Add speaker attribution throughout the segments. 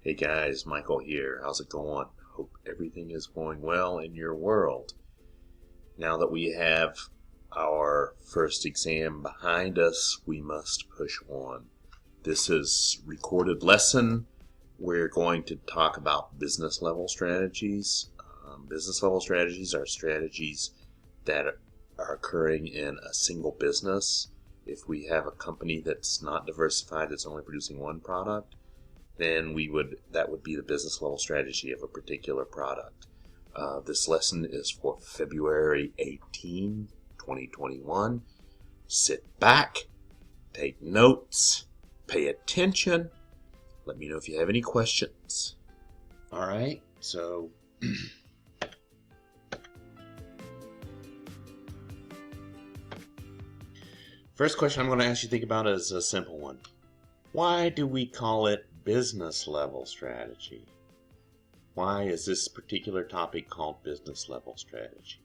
Speaker 1: Hey guys, Michael here. How's it going? Hope everything is going well in your world. Now that we have our first exam behind us, we must push on. This is recorded lesson. We're going to talk about business level strategies. Business level strategies are strategies that are occurring in a single business. If we have a company that's not diversified, that's only producing one product, then that would be the business level strategy of a particular product. This lesson is for February 18, 2021. Sit back, take notes, pay attention. Let me know if you have any questions. All right, so first question I'm going to ask you to think about is a simple one. Why do we call it business level strategy? Why is this particular topic called business level strategy?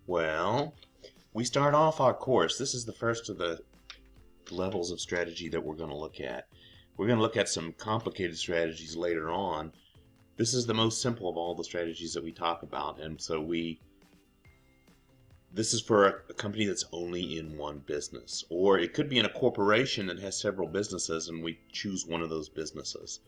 Speaker 1: Well, we start off our course. This is the first of the levels of strategy that we're going to look at. We're going to look at some complicated strategies later on. This is the most simple of all the strategies that we talk about, and so this is for a company that's only in one business, or it could be in a corporation that has several businesses and we choose one of those businesses.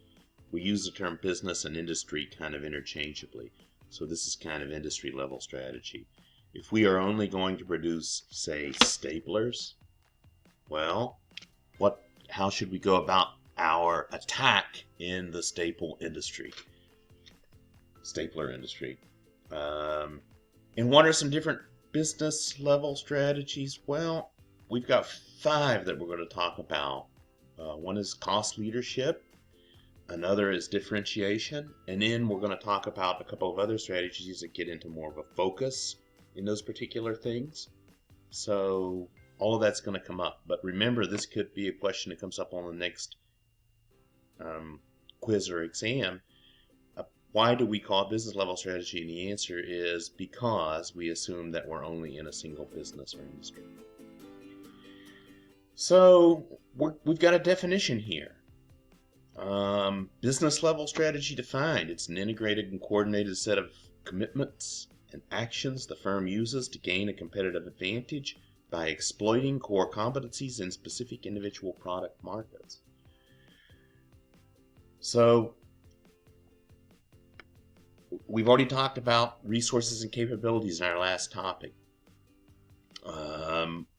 Speaker 1: We use the term business and industry kind of interchangeably, so this is kind of industry level strategy. If we are only going to produce, say, staplers, well, how should we go about our attack in the stapler industry? And what are some different business level strategies? Well, we've got 5 that we're going to talk about. One is cost leadership, another is differentiation, and then we're going to talk about a couple of other strategies that get into more of a focus in those particular things. So all of that's going to come up, but remember, this could be a question that comes up on the next quiz or exam. Why do we call it business level strategy? And the answer is because we assume that we're only in a single business or industry. So we've got a definition here. Business level strategy defined. It's an integrated and coordinated set of commitments and actions the firm uses to gain a competitive advantage by exploiting core competencies in specific individual product markets. So we've already talked about resources and capabilities in our last topic.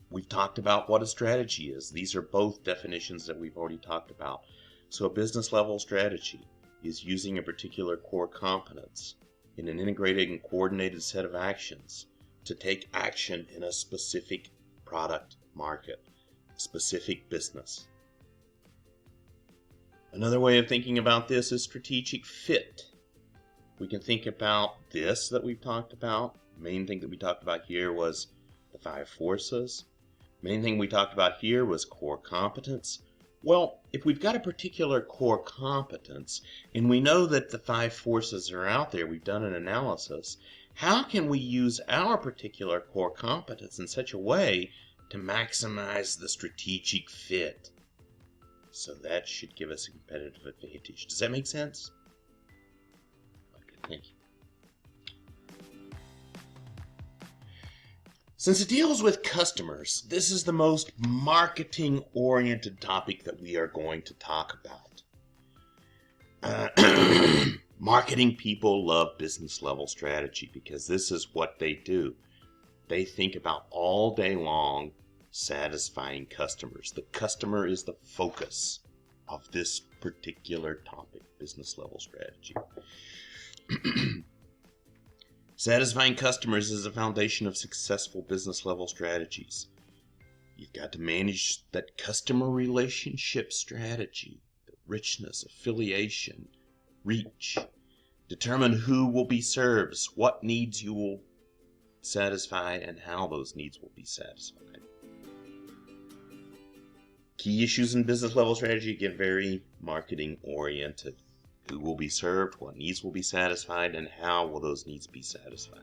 Speaker 1: We've talked about what a strategy is. These are both definitions that we've already talked about. So a business level strategy is using a particular core competence in an integrated and coordinated set of actions to take action in a specific product market, specific business. Another way of thinking about this is strategic fit. We can think about this that we've talked about. The main thing that we talked about here was the 5 forces. The main thing we talked about here was core competence. Well, if we've got a particular core competence and we know that the 5 forces are out there, we've done an analysis, how can we use our particular core competence in such a way to maximize the strategic fit? So that should give us a competitive advantage. Does that make sense? Thank you. Since it deals with customers, this is the most marketing-oriented topic that we are going to talk about. Marketing people love business level strategy because this is what they do. They think about all day long satisfying customers. The customer is the focus of this particular topic, business level strategy. Satisfying customers is the foundation of successful business level strategies. You've got to manage that customer relationship strategy, the richness, affiliation, reach. Determine who will be served, what needs you will satisfy, and how those needs will be satisfied. Key issues in business level strategy get very marketing oriented. Who will be served, what needs will be satisfied, and how will those needs be satisfied.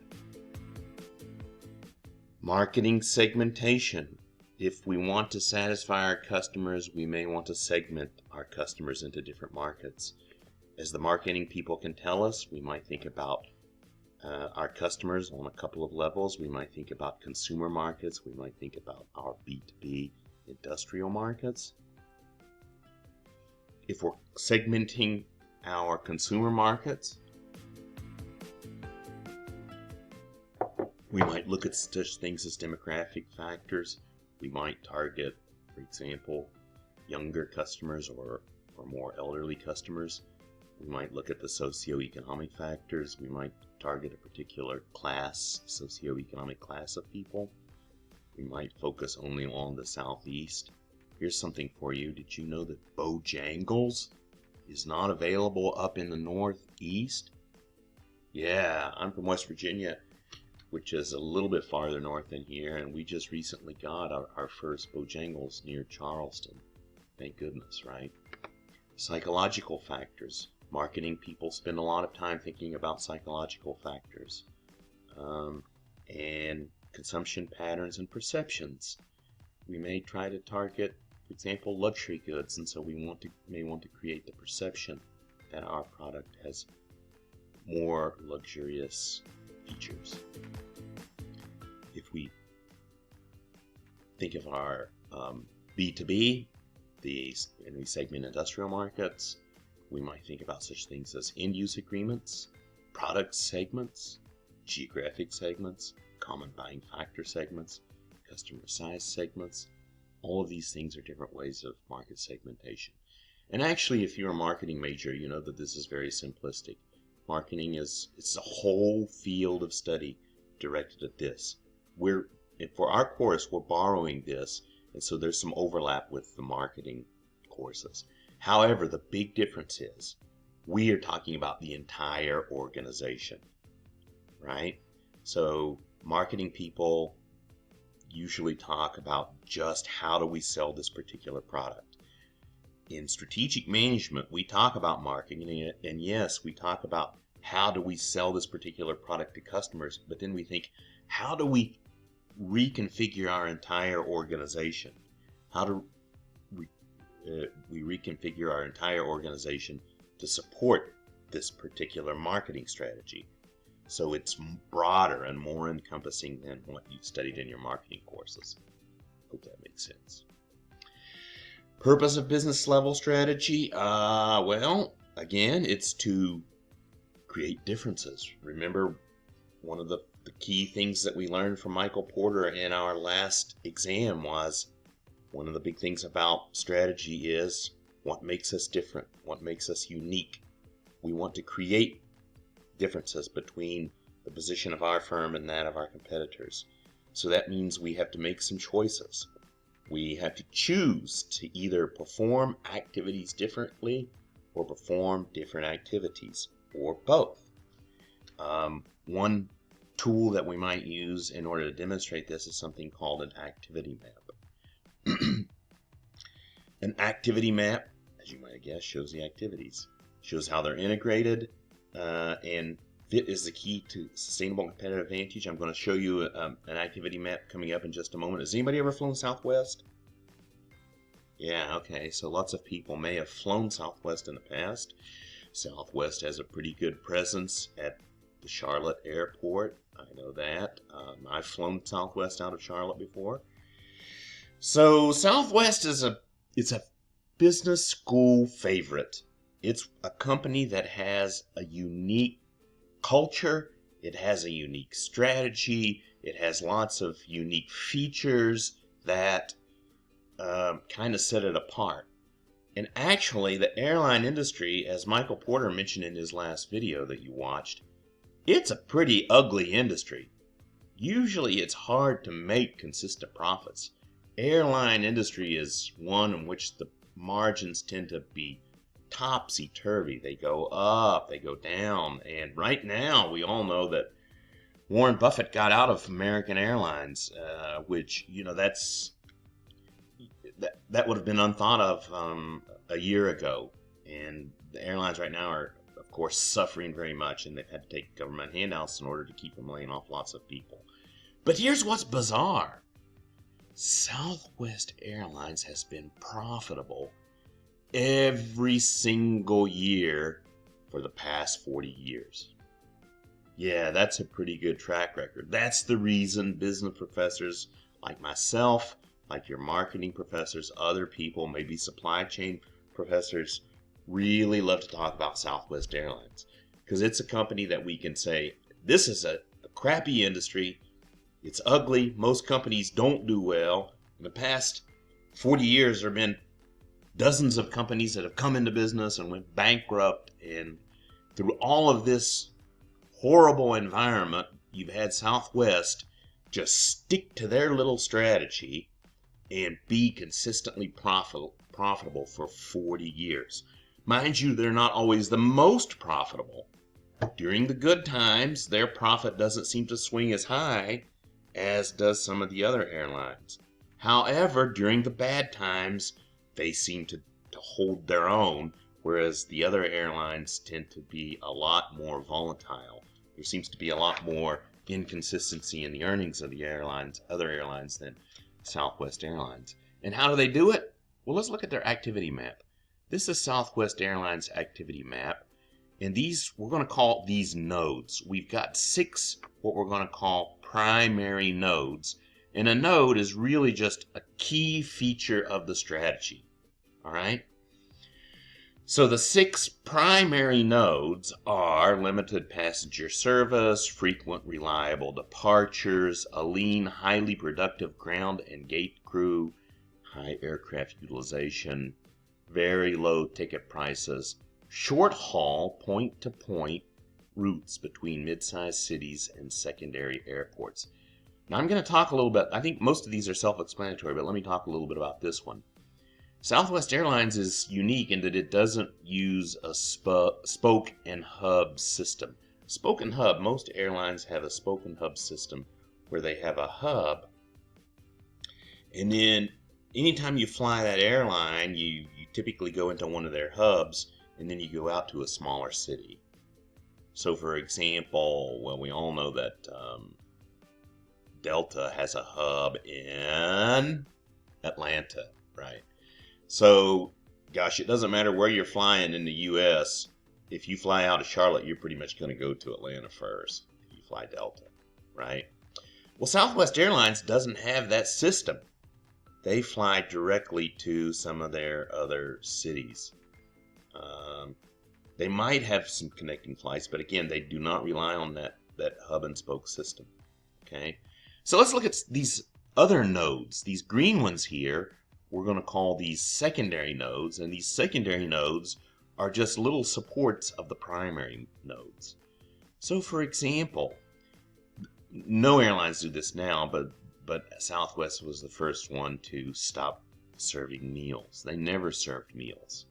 Speaker 1: Marketing segmentation if we want to satisfy our customers, we may want to segment our customers into different markets. As the marketing people can tell us, we might think about our customers on a couple of levels. We might think about consumer markets. We might think about our B2B industrial markets. If we're segmenting our consumer markets, we might look at such things as demographic factors. We might target, for example, younger customers or more elderly customers. We might look at the socioeconomic factors. We might target a particular class, socioeconomic class of people. We might focus only on the Southeast. Here's something for you. Did you know that Bojangles is not available up in the Northeast? Yeah, I'm from West Virginia, which is a little bit farther north than here, and we just recently got our first Bojangles near Charleston. Thank goodness, right? Psychological factors. Marketing people spend a lot of time thinking about psychological factors and consumption patterns and perceptions. We may try to target, for example, luxury goods, and so we may want to create the perception that our product has more luxurious features. If we think of our B2B, and we segment industrial markets, we might think about such things as end-use agreements, product segments, geographic segments, common buying factor segments, customer size segments. All of these things are different ways of market segmentation. And actually, if you're a marketing major, you know that this is very simplistic. Marketing it's a whole field of study directed at this. For our course, we're borrowing this, and so there's some overlap with the marketing courses. However, the big difference is we are talking about the entire organization, right? So marketing people usually talk about just how do we sell this particular product. In strategic management, we talk about marketing, and yes, we talk about how do we sell this particular product to customers, but then we think, how do we reconfigure our entire organization? How do we reconfigure our entire organization to support this particular marketing strategy? So it's broader and more encompassing than what you studied in your marketing courses. Hope that makes sense. Purpose of business level strategy? Well, again, it's to create differences. Remember, one of the key things that we learned from Michael Porter in our last exam was one of the big things about strategy is what makes us different, what makes us unique. We want to create differences between the position of our firm and that of our competitors. So that means we have to make some choices. We have to choose to either perform activities differently or perform different activities, or both. One tool that we might use in order to demonstrate this is something called an activity map. An activity map, as you might have guessed, shows the activities, shows how they're integrated, and fit is the key to sustainable competitive advantage. I'm going to show you an activity map coming up in just a moment. Has anybody ever flown Southwest? Yeah, okay, so lots of people may have flown Southwest in the past. Southwest has a pretty good presence at the Charlotte airport. I know that. I've flown Southwest out of Charlotte before. So Southwest is a business school favorite. It's a company that has a unique culture. It has a unique strategy. It has lots of unique features that kind of set it apart. And actually, the airline industry, as Michael Porter mentioned in his last video that you watched, it's a pretty ugly industry. Usually it's hard to make consistent profits. Airline industry is one in which the margins tend to be topsy-turvy. They go up, they go down, and right now we all know that Warren Buffett got out of American Airlines, which, you know, that would have been unthought of a year ago. And the airlines right now are, of course, suffering very much, and they've had to take government handouts in order to keep from laying off lots of people. But here's what's bizarre. Southwest Airlines has been profitable every single year for the past 40 years. Yeah, that's a pretty good track record. That's the reason business professors like myself, like your marketing professors, other people, maybe supply chain professors, really love to talk about Southwest Airlines. Because it's a company that we can say, this is a crappy industry. It's ugly. Most companies don't do well. In the past 40 years, there have been dozens of companies that have come into business and went bankrupt. And through all of this horrible environment, you've had Southwest just stick to their little strategy and be consistently profitable for 40 years. Mind you, they're not always the most profitable. During the good times, their profit doesn't seem to swing as high as does some of the other airlines. However, during the bad times, they seem to hold their own, whereas the other airlines tend to be a lot more volatile. There seems to be a lot more inconsistency in the earnings of the other airlines than Southwest Airlines. And how do they do it? Well, let's look at their activity map. This is Southwest Airlines activity map. And we're going to call these nodes. We've got 6 what we're going to call primary nodes. And a node is really just a key feature of the strategy. All right? So the 6 primary nodes are limited passenger service, frequent reliable departures, a lean, highly productive ground and gate crew, high aircraft utilization, very low ticket prices, short haul point-to-point routes between mid-sized cities and secondary airports. Now I'm going to talk a little bit, I think most of these are self-explanatory, but let me talk a little bit about this one. Southwest Airlines is unique in that it doesn't use a spoke and hub system. Spoke and hub, most airlines have a spoke and hub system where they have a hub, and then anytime you fly that airline, you typically go into one of their hubs, and then you go out to a smaller city. So for example, well, we all know that Delta has a hub in Atlanta, right? So, gosh, it doesn't matter where you're flying in the U.S. If you fly out of Charlotte, you're pretty much going to go to Atlanta first if you fly Delta, right? Well, Southwest Airlines doesn't have that system. They fly directly to some of their other cities. They might have some connecting flights, but again, they do not rely on that hub and spoke system, okay? So let's look at these other nodes. These green ones here, we're going to call these secondary nodes, and these secondary nodes are just little supports of the primary nodes. So for example, no airlines do this now, but Southwest was the first one to stop serving meals. They never served meals.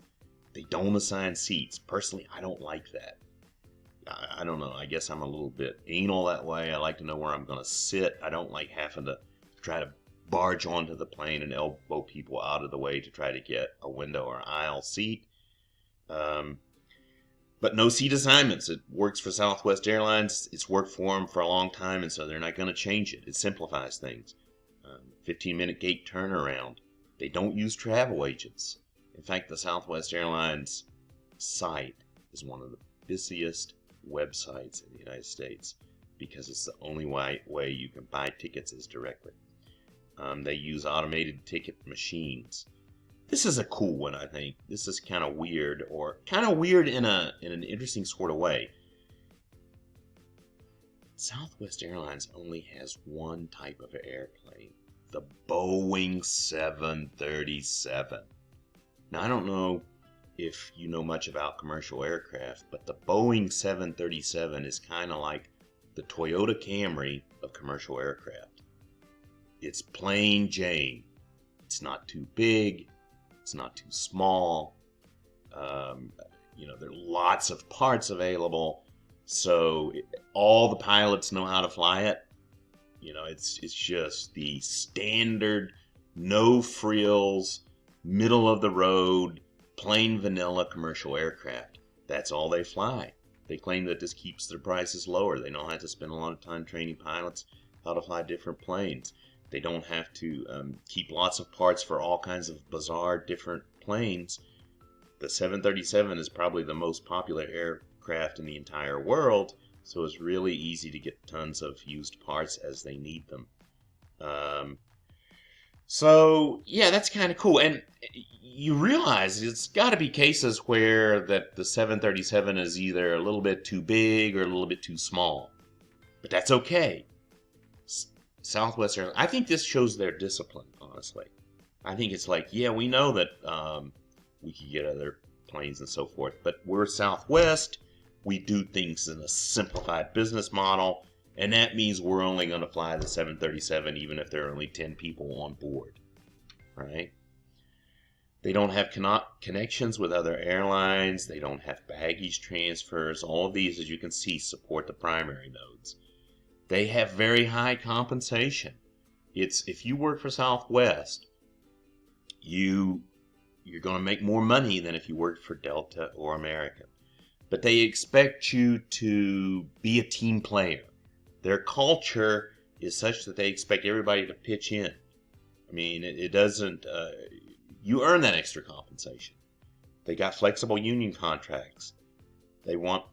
Speaker 1: They don't assign seats. Personally, I don't like that. I don't know. I guess I'm a little bit anal that way. I like to know where I'm going to sit. I don't like having to try to barge onto the plane and elbow people out of the way to try to get a window or aisle seat. But no seat assignments. It works for Southwest Airlines. It's worked for them for a long time, and so they're not going to change it. It simplifies things. 15-minute gate turnaround. They don't use travel agents. In fact, the Southwest Airlines site is one of the busiest websites in the United States because it's the only way you can buy tickets is directly. They use automated ticket machines. This is a cool one, I think. This is kind of weird, or kind of weird in an interesting sort of way. Southwest Airlines only has one type of airplane, the Boeing 737. Now, I don't know if you know much about commercial aircraft, but the Boeing 737 is kind of like the Toyota Camry of commercial aircraft. It's plain Jane. It's not too big. It's not too small. There are lots of parts available, so all the pilots know how to fly it. It's just the standard, no frills, middle of the road, plain vanilla commercial aircraft. That's all they fly. They claim that this keeps their prices lower. They don't have to spend a lot of time training pilots how to fly different planes. They don't have to keep lots of parts for all kinds of bizarre different planes. The 737 is probably the most popular aircraft in the entire world, so it's really easy to get tons of used parts as they need them. So yeah, that's kind of cool. And you realize it's got to be cases where that the 737 is either a little bit too big or a little bit too small. But that's okay. Southwest Airlines, I think this shows their discipline, honestly. I think it's like, yeah, we know that we could get other planes and so forth, but we're Southwest. We do things in a simplified business model, and that means we're only going to fly the 737 even if there are only 10 people on board, right? They don't have connections with other airlines. They don't have baggage transfers. All of these, as you can see, support the primary nodes. They have very high compensation. It's if you work for Southwest, you're going to make more money than if you worked for Delta or American. But they expect you to be a team player. Their culture is such that they expect everybody to pitch in. I mean, it doesn't. You earn that extra compensation. They got flexible union contracts. They want,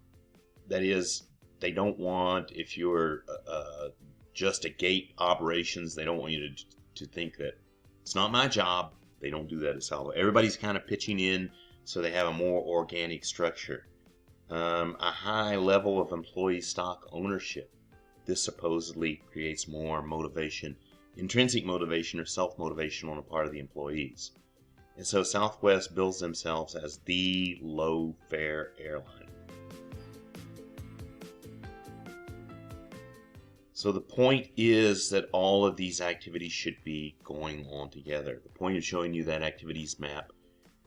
Speaker 1: that is, they don't want, if you're just a gate operations, they don't want you to think that it's not my job. They don't do that at Salvo. Everybody's kind of pitching in, so they have a more organic structure. A high level of employee stock ownership. This supposedly creates more motivation, intrinsic motivation or self-motivation on the part of the employees. And so Southwest bills themselves as the low-fare airline. So the point is that all of these activities should be going on together. The point of showing you that activities map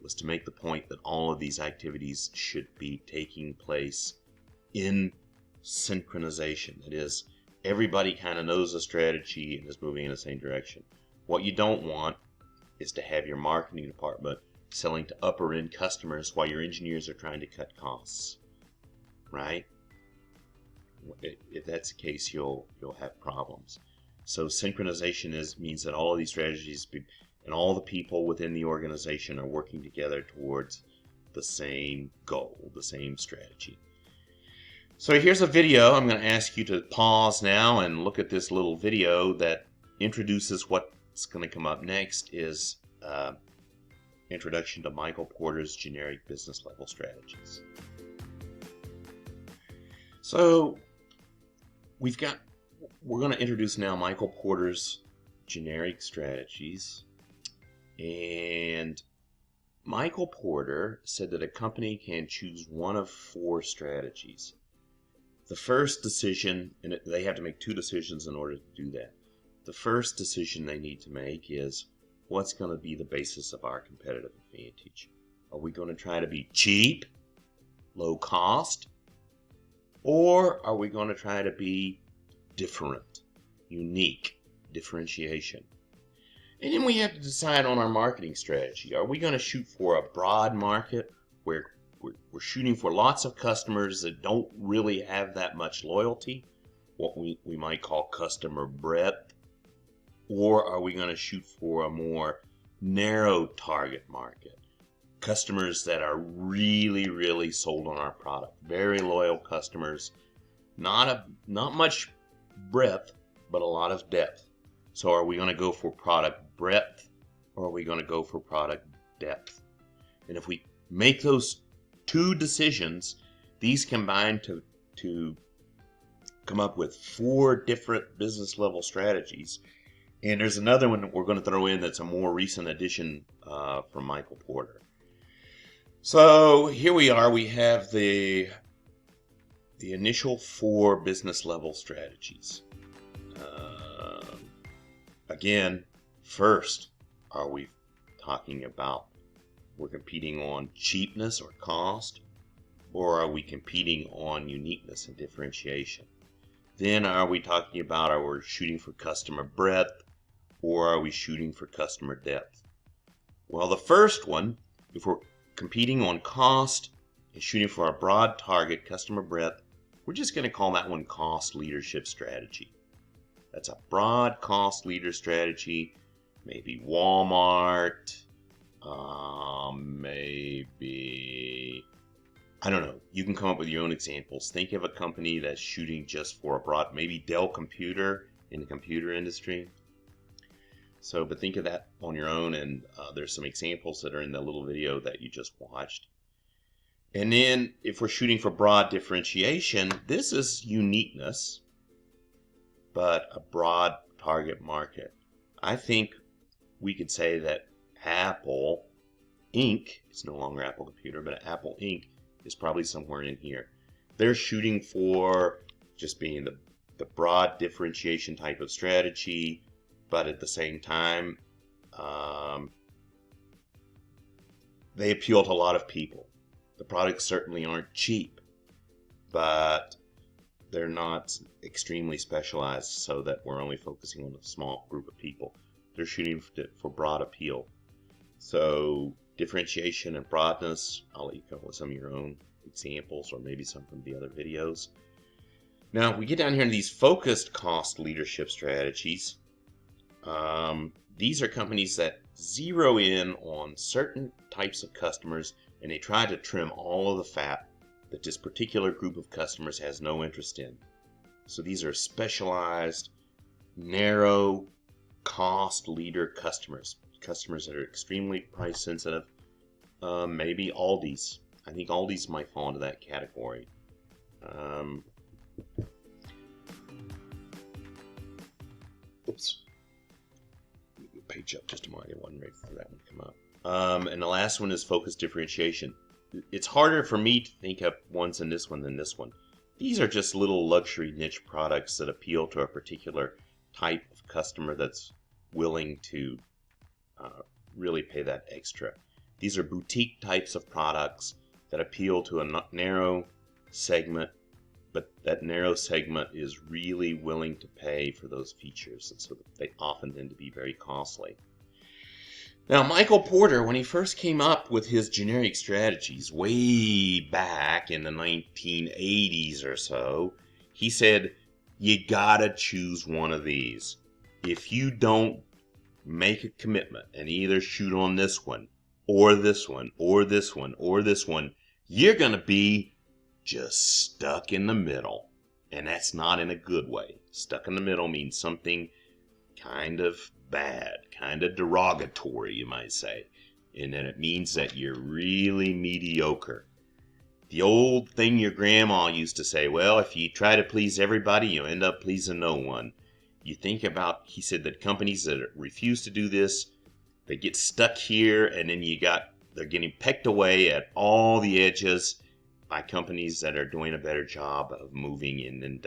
Speaker 1: was to make the point that all of these activities should be taking place in synchronization. That is, everybody kind of knows the strategy and is moving in the same direction. What you don't want is to have your marketing department selling to upper end customers while your engineers are trying to cut costs, right? If that's the case, you'll have problems. So synchronization means that all of these strategies and all the people within the organization are working together towards the same goal, the same strategy. So here's a video. I'm going to ask you to pause now and look at this little video that introduces what's going to come up next is introduction to Michael Porter's generic business level strategies. So we're going to introduce now Michael Porter's generic strategies. And Michael Porter said that a company can choose one of 4 strategies. The first decision, and they have to make 2 decisions in order to do that. The first decision they need to make is, what's going to be the basis of our competitive advantage? Are we going to try to be cheap, low cost, or are we going to try to be different, unique, differentiation? And then we have to decide on our marketing strategy. Are we going to shoot for a broad market where we're shooting for lots of customers that don't really have that much loyalty, what we might call customer breadth? Or are we going to shoot for a more narrow target market? Customers that are really, really sold on our product. Very loyal customers. Not much breadth, but a lot of depth. So are we going to go for product breadth, or are we going to go for product depth? And if we make those 2 decisions, these combine to come up with 4 different business level strategies. And there's another one that we're going to throw in that's a more recent addition from Michael Porter. So here we are. We have the initial 4 business level strategies. Again, first, are we talking about we're competing on cheapness or cost, or are we competing on uniqueness and differentiation? Then are we talking about, are we shooting for customer breadth, or are we shooting for customer depth? Well, the first one, if we're competing on cost and shooting for a broad target, customer breadth, we're just going to call that one cost leadership strategy. That's a broad cost leader strategy. Maybe Walmart, maybe, I don't know. You can come up with your own examples. Think of a company that's shooting just for a broad, maybe Dell Computer in the computer industry. So, but think of that on your own, and there's some examples that are in the little video that you just watched. And then if we're shooting for broad differentiation, this is uniqueness, but a broad target market. I think we could say that Apple Inc., it's no longer Apple Computer, but Apple Inc. is probably somewhere in here. They're shooting for just being the broad differentiation type of strategy, but at the same time, they appeal to a lot of people. The products certainly aren't cheap, but they're not extremely specialized so that we're only focusing on a small group of people. They're shooting for broad appeal. So differentiation and broadness, I'll let you come up with some of your own examples or maybe some from the other videos. Now, if we get down here to these focused cost leadership strategies, these are companies that zero in on certain types of customers and they try to trim all of the fat that this particular group of customers has no interest in. So these are specialized, narrow cost leader customers that are extremely price sensitive. Maybe Aldi's. I think Aldi's might fall into that category. Oops. Page up just a moment. I wasn't ready for that one to come up. And the last one is focused differentiation. It's harder for me to think of ones in this one than this one. These are just little luxury niche products that appeal to a particular type of customer that's willing to really pay that extra. These are boutique types of products that appeal to a narrow segment, but that narrow segment is really willing to pay for those features, and so they often tend to be very costly. Now, Michael Porter, when he first came up with his generic strategies way back in the 1980s or so, he said, you gotta choose one of these. If you don't make a commitment and either shoot on this one, or this one, or this one, or this one, you're gonna be just stuck in the middle. And that's not in a good way. Stuck in the middle means something kind of bad, kind of derogatory, you might say. And then it means that you're really mediocre. The old thing your grandma used to say, well, if you try to please everybody, you'll end up pleasing no one. You think about, he said that companies that refuse to do this, they get stuck here, and then they're getting pecked away at all the edges by companies that are doing a better job of moving in and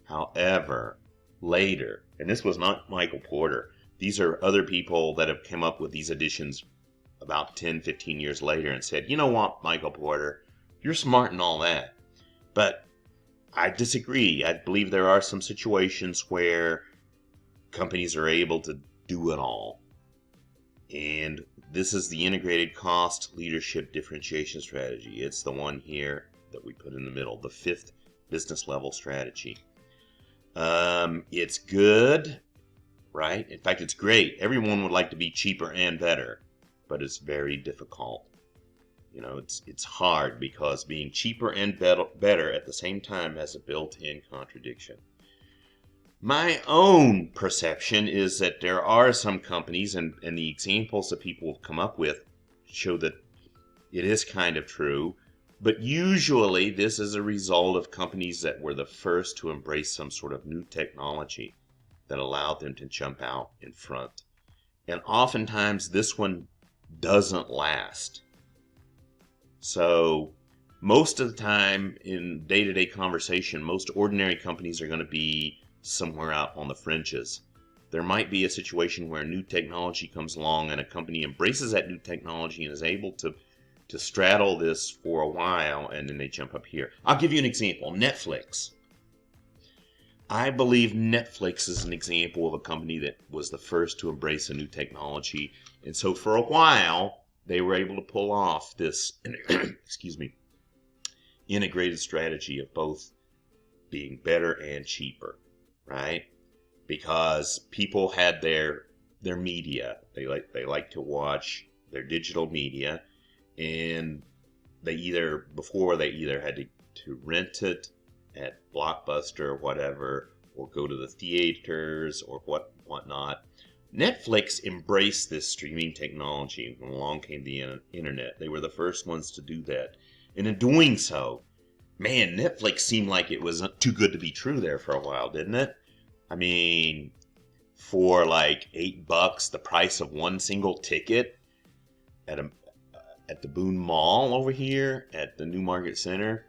Speaker 1: However, later, and this was not Michael Porter, these are other people that have come up with these additions about 10, 15 years later and said, you know what, Michael Porter, you're smart and all that, but I disagree. I believe there are some situations where companies are able to do it all. And this is the integrated cost leadership differentiation strategy. It's the one here that we put in the middle, the 5th business level strategy. It's good, right? In fact, it's great. Everyone would like to be cheaper and better, but it's very difficult. You know, it's hard because being cheaper and better at the same time has a built-in contradiction. My own perception is that there are some companies, and the examples that people have come up with show that it is kind of true, but usually this is a result of companies that were the first to embrace some sort of new technology that allowed them to jump out in front. And oftentimes this one doesn't last. So most of the time in day-to-day conversation, most ordinary companies are going to be somewhere out on the fringes. There might be a situation where new technology comes along and a company embraces that new technology and is able to straddle this for a while, and then they jump up here. I'll give you an example. Netflix. I believe Netflix is an example of a company that was the first to embrace a new technology, and so for a while they were able to pull off this integrated strategy of both being better and cheaper. right? Because people had their media. They like to watch their digital media, and they either had to rent it at Blockbuster or whatever, or go to the theaters or whatnot. Netflix embraced this streaming technology when along came the internet. They were the first ones to do that. And in doing so, man, Netflix seemed like it was too good to be true there for a while, didn't it? I mean, for like $8, the price of one single ticket at at the Boone Mall over here at the New Market Center.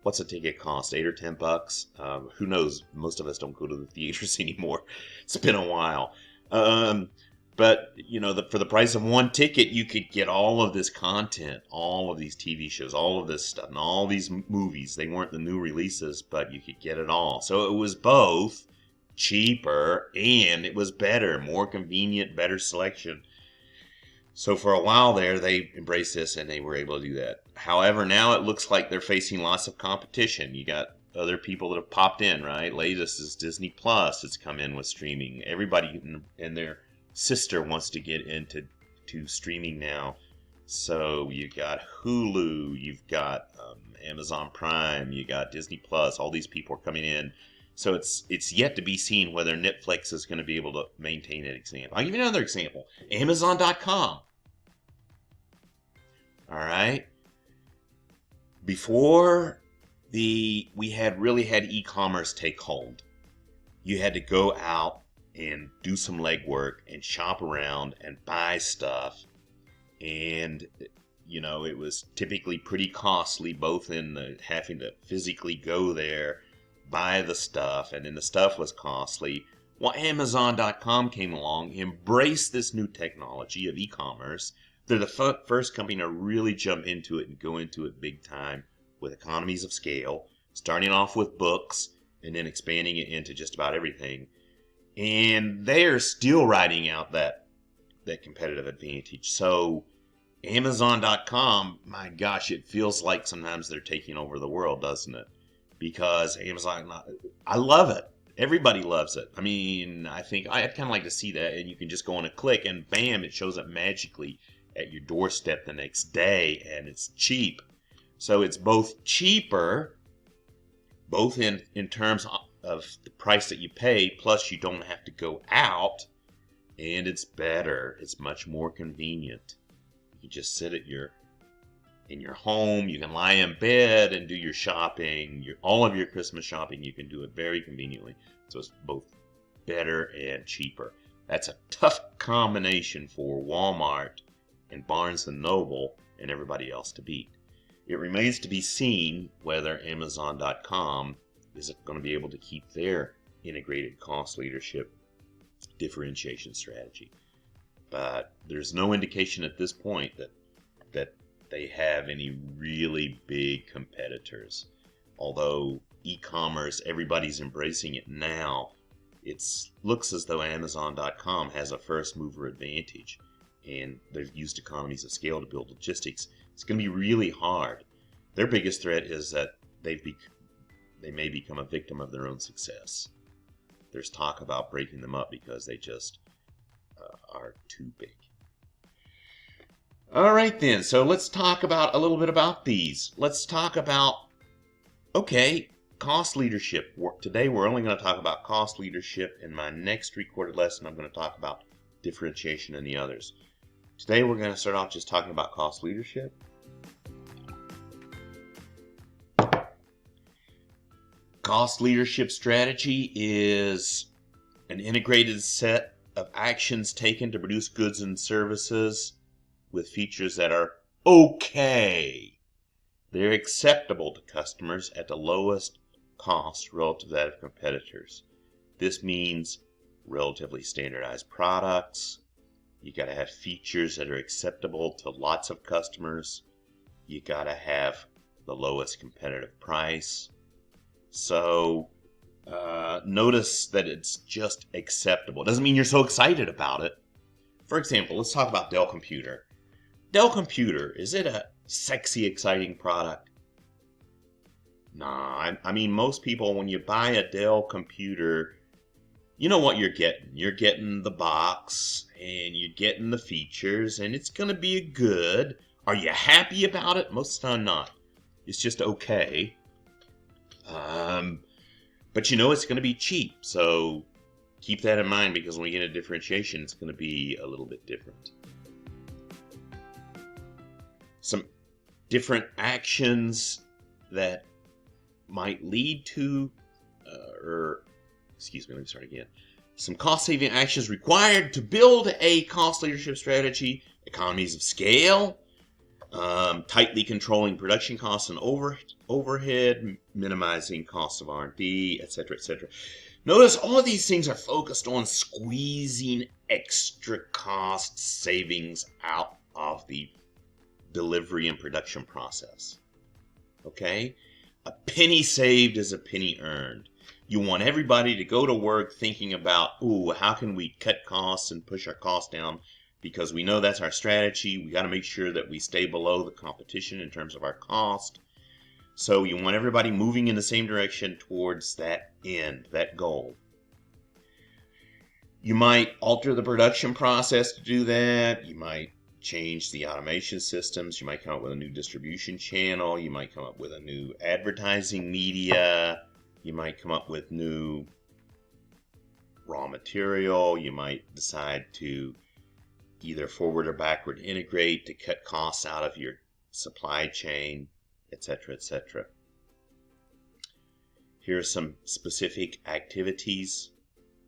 Speaker 1: What's a ticket cost? $8 or $10? Who knows? Most of us don't go to the theaters anymore. It's been a while. But you know, for the price of one ticket, you could get all of this content, all of these TV shows, all of this stuff, and all these movies. They weren't the new releases, but you could get it all. So it was both cheaper and it was better, more convenient, better selection. So for a while there, they embraced this and they were able to do that. However, now it looks like they're facing lots of competition. You got other people that have popped in, right? Latest is Disney Plus. It's come in with streaming. Everybody and their sister wants to get into streaming now. So you got Hulu, you've got Amazon Prime, you got Disney Plus. All these people are coming in. So it's yet to be seen whether Netflix is going to be able to maintain that example. I'll give you another example. Amazon.com. All right. Before we had e-commerce take hold, you had to go out and do some legwork and shop around and buy stuff. And, you know, it was typically pretty costly, both in having to physically go there, buy the stuff, and then the stuff was costly. Well, Amazon.com came along, embraced this new technology of e-commerce. They're the first company to really jump into it and go into it big time with economies of scale, starting off with books and then expanding it into just about everything. And they're still riding out that competitive advantage. So Amazon.com, my gosh, it feels like sometimes they're taking over the world, doesn't it? Because Amazon, I love it. Everybody loves it. I mean, I'd kind of like to see that, and you can just go on a click, and bam, it shows up magically at your doorstep the next day, and it's cheap. So it's both cheaper, both in terms of the price that you pay, plus you don't have to go out, and it's better. It's much more convenient. You just sit in your home. You can lie in bed and do your shopping. All of your Christmas shopping, you can do it very conveniently. So it's both better and cheaper. That's a tough combination for Walmart and Barnes & Noble and everybody else to beat. It remains to be seen whether Amazon.com is going to be able to keep their integrated cost leadership differentiation strategy. But there's no indication at this point that they have any really big competitors. Although e-commerce, everybody's embracing it now, it looks as though Amazon.com has a first mover advantage, and they've used economies of scale to build logistics. It's going to be really hard. Their biggest threat is that they may become a victim of their own success. There's talk about breaking them up because they just are too big. All right then, so let's talk about a little bit about these. Let's talk about, cost leadership. Today we're only going to talk about cost leadership. In my next recorded lesson, I'm going to talk about differentiation and the others. Today we're going to start off just talking about cost leadership. Cost leadership strategy is an integrated set of actions taken to produce goods and services with features that are okay. They're acceptable to customers at the lowest cost relative to that of competitors. This means relatively standardized products. You got to have features that are acceptable to lots of customers. You got to have the lowest competitive price. So notice that it's just acceptable. It doesn't mean you're so excited about it. For example, let's talk about Dell Computer. Dell Computer, is it a sexy, exciting product? Nah, I mean, most people, when you buy a Dell Computer, you know what you're getting. You're getting the box, and you're getting the features, and it's going to be good. Are you happy about it? Most of the time, not. It's just okay. But you know it's going to be cheap, so keep that in mind, because when we get into differentiation, it's going to be a little bit different. Some different actions that might lead to, let me start again. Some cost-saving actions required to build a cost leadership strategy: economies of scale, tightly controlling production costs and overhead, minimizing costs of R&D, etc., etc. Notice all of these things are focused on squeezing extra cost savings out of the delivery and production process. Okay? A penny saved is a penny earned. You want everybody to go to work thinking about, ooh, how can we cut costs and push our costs down? Because we know that's our strategy. We got to make sure that we stay below the competition in terms of our cost. So you want everybody moving in the same direction towards that end, that goal. You might alter the production process to do that. You might change the automation systems. You might come up with a new distribution channel. You might come up with a new advertising media. You might come up with new raw material. You might decide to either forward or backward integrate to cut costs out of your supply chain, etc., etc. Here are some specific activities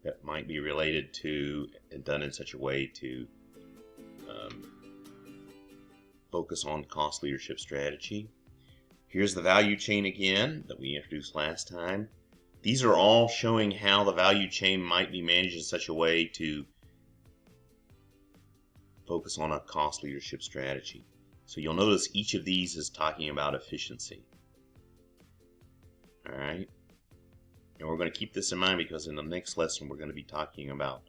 Speaker 1: that might be related to and done in such a way to focus on cost leadership strategy. Here's the value chain again that we introduced last time. These are all showing how the value chain might be managed in such a way to focus on a cost leadership strategy. So you'll notice each of these is talking about efficiency. All right. And we're going to keep this in mind because in the next lesson we're going to be talking about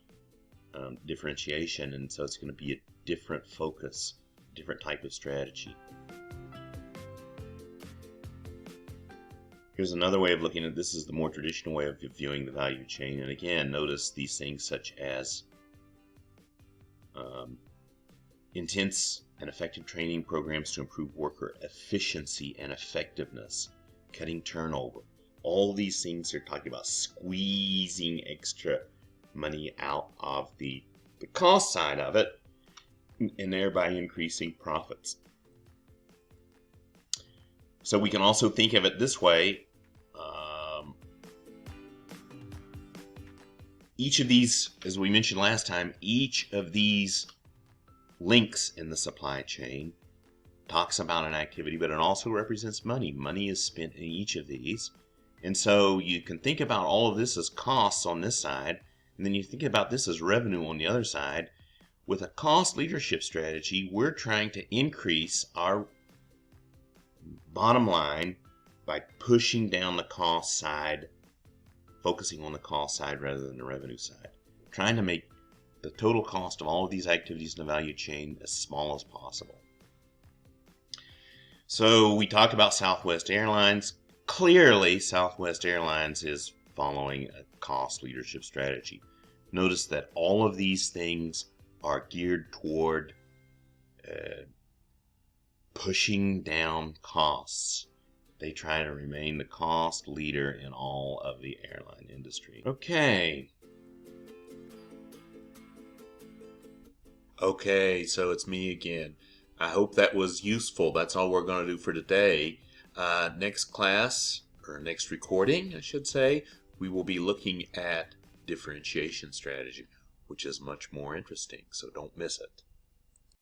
Speaker 1: differentiation, and so it's going to be a different focus, different type of strategy. Here's another way of looking at this. Is the more traditional way of viewing the value chain. And again, notice these things such as intense and effective training programs to improve worker efficiency and effectiveness, cutting turnover. All these things are talking about squeezing extra money out of the cost side of it, and thereby increasing profits. So we can also think of it this way. Each of these, as we mentioned last time, each of these links in the supply chain talks about an activity, but it also represents money. Money is spent in each of these. And so you can think about all of this as costs on this side, and then you think about this as revenue on the other side. With a cost leadership strategy, we're trying to increase our bottom line by pushing down the cost side, focusing on the cost side rather than the revenue side. Trying to make the total cost of all of these activities in the value chain as small as possible. So we talked about Southwest Airlines. Clearly, Southwest Airlines is following a cost leadership strategy. Notice that all of these things are geared toward pushing down costs. They try to remain the cost leader in all of the airline industry. Okay, so it's me again. I hope that was useful. That's all we're going to do for today. Next class, or next recording, I should say, we will be looking at differentiation strategy, which is much more interesting, so don't miss it.